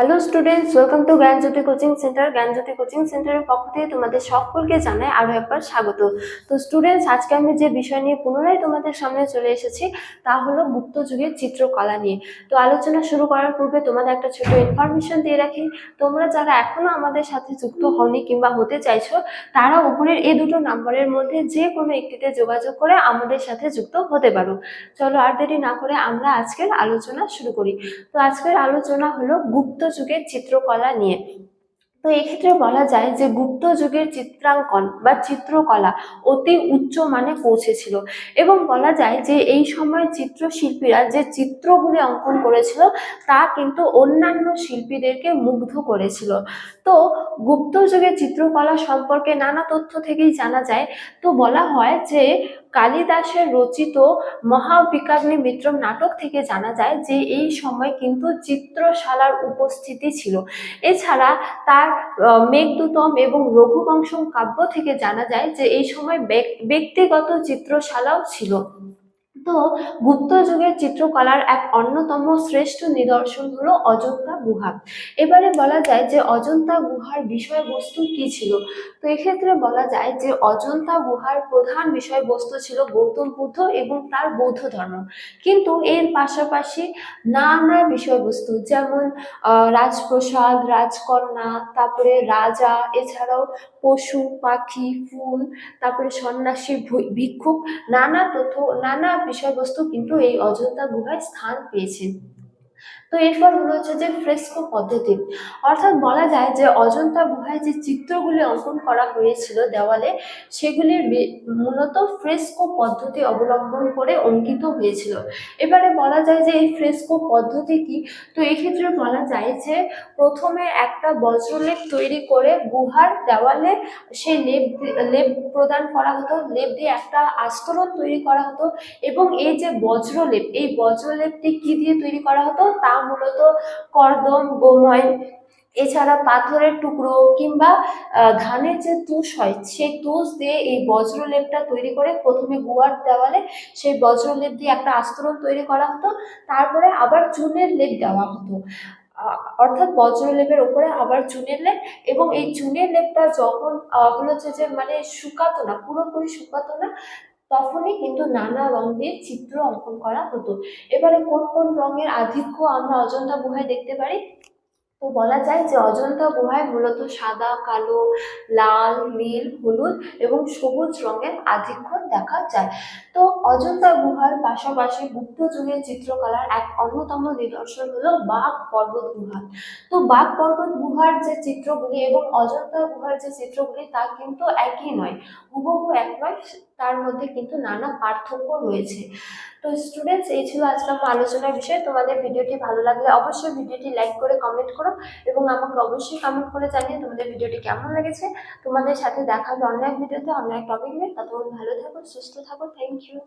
Hello students, welcome to Gyanjyoti coaching centre. Gyanjyoti coaching সেন্টারের পক্ষ থেকে তোমাদের সকলকে জানাই আরও একবার স্বাগত। তো স্টুডেন্টস, আজকে আমি যে বিষয় নিয়ে পুনরায় তোমাদের সামনে চলে এসেছি তা হলো গুপ্ত যুগের চিত্রকলা নিয়ে। তো আলোচনা শুরু করার পূর্বে তোমাদের একটা ছোট ইনফরমেশন দিয়ে রাখি। তোমরা যারা এখনো আমাদের সাথে যুক্ত হওনি কিংবা হতে চাইছো, তারা উপরের এই দুটো নাম্বারের মধ্যে যে কোনো একটিতে যোগাযোগ করে আমাদের সাথে যুক্ত হতে পারো। চলো আর দেরি না করে আমরা আজকের আলোচনা শুরু করি। তো আজকের আলোচনা হলো গুপ্ত যুগের চিত্রকলা নিয়ে। তো এক্ষেত্রে বলা যায় যে গুপ্ত যুগের চিত্রাঙ্কন বা চিত্রকলা অতি উচ্চ মানে পৌঁছেছিল, এবং বলা যায় যে এই সময় চিত্রশিল্পীরা যে চিত্রগুলি অঙ্কন করেছিল তা কিন্তু অন্যান্য শিল্পীদেরকে মুগ্ধ করেছিল। তো গুপ্ত যুগের চিত্রকলা সম্পর্কে নানা তথ্য থেকেই জানা যায়। তো বলা হয় যে কালিদাসের রচিত মহাবিকাগ্নি মিত্রম নাটক থেকে জানা যায় যে এই সময় কিন্তু চিত্রশালার উপস্থিতি ছিল। এছাড়া তার মেঘদূতম এবং রঘুবংশম কাব্য থেকে জানা যায় যে এই সময় ব্যক্তিগত চিত্রশালাও ছিল। তো গুপ্ত যুগের চিত্রকলার এক অন্যতম শ্রেষ্ঠ নিদর্শন হলো অজন্তা গুহা। এবারে বলা যায় যে অজন্তা গুহার বিষয়বস্তু কি ছিল। তো এক্ষেত্রে বলা যায় যে অজন্তা গুহার প্রধান বিষয়বস্তু ছিল গৌতম বুদ্ধ এবং তার বৌদ্ধ ধর্ম, কিন্তু এর পাশাপাশি নানা বিষয়বস্তু যেমন রাজপ্রসাদ, রাজকন্যা, তারপরে রাজা, এছাড়াও পশু পাখি, ফুল, তারপরে সন্ন্যাসী, ভিক্ষুক, নানা বিষয়বস্তু কিন্তু এই অজন্তা গুহায় স্থান পেয়েছে। তো এরপর হচ্ছে যে ফ্রেস্কো পদ্ধতি, অর্থাৎ বলা যায় যে অজন্তা গুহায় যে চিত্রগুলি অঙ্কন করা হয়েছিল দেওয়ালে, সেগুলির মূলত ফ্রেস্কো পদ্ধতি অবলম্বন করে অঙ্কিত হয়েছিল। এবারে বলা যায় যে এই ফ্রেস্কো পদ্ধতি কি। তো এক্ষেত্রে বলা যায় যে প্রথমে একটা বজ্রলেপ তৈরি করে গুহার দেওয়ালে সেই লেপ প্রদান করা হতো, লেপ দিয়ে একটা আস্তরণ তৈরি করা হতো, এবং এই যে বজ্রলেপ, এই বজ্রলেপটি কি দিয়ে তৈরি করা হতো তা মূলত কর্দম, গোময়, এছাড়া পাথরের টুকরো কিংবা ধানের যে তুষ হয় সেই তুষ দিয়ে এই বজ্রলেপটা তৈরি করে প্রথমে গুহার দেওয়ালে সেই বজ্রলেপ দিয়ে একটা আস্তরণ তৈরি করা হতো, তারপরে আবার চুনের লেপ দেওয়া হতো, অর্থাৎ বজ্রলেপের ওপরে আবার চুনের লেপ। এবং এই চুনের লেপটা যখন হচ্ছে যে মানে শুকাতো না, পুরোপুরি শুকাতো না, তখনই কিন্তু নানা রং দিয়ে চিত্র অঙ্কন করা হতো। এবারে কোন কোন রঙের আধিক্য আমরা অজন্তা গুহায় দেখতে পারি। তো বলা যায় যে অজন্তা গুহায় মূলত সাদা, কালো, লাল, নীল, হলুদ এবং সবুজ রঙের আধিক্য দেখা যায়। তো অজন্তা গুহার পাশাপাশি গুপ্ত যুগের চিত্রকলার এক অন্যতম নিদর্শন হলো বাঘ পর্বত গুহা। তো বাঘ পর্বত গুহার যে চিত্রগুলি এবং অজন্তা গুহার যে চিত্রগুলি তা কিন্তু একই নয়, হুবহু এক নয়, তার মধ্যে কিন্তু নানা পার্থক্য রয়েছে। তো স্টুডেন্টস, এই ছিল আজকে আমার আলোচনার বিষয়। তোমাদের ভিডিওটি ভালো লাগলে অবশ্যই ভিডিওটি লাইক করে কমেন্ট করো, এবং আমাকে অবশ্যই কমেন্ট করে জানিয়ে তোমাদের ভিডিওটি কেমন লেগেছে। তোমাদের সাথে দেখা হবে অন্য এক ভিডিওতে, অন্য এক টপিক নিয়ে। ততক্ষণ ভালো থাকো, সুস্থ থাকো। Thank you.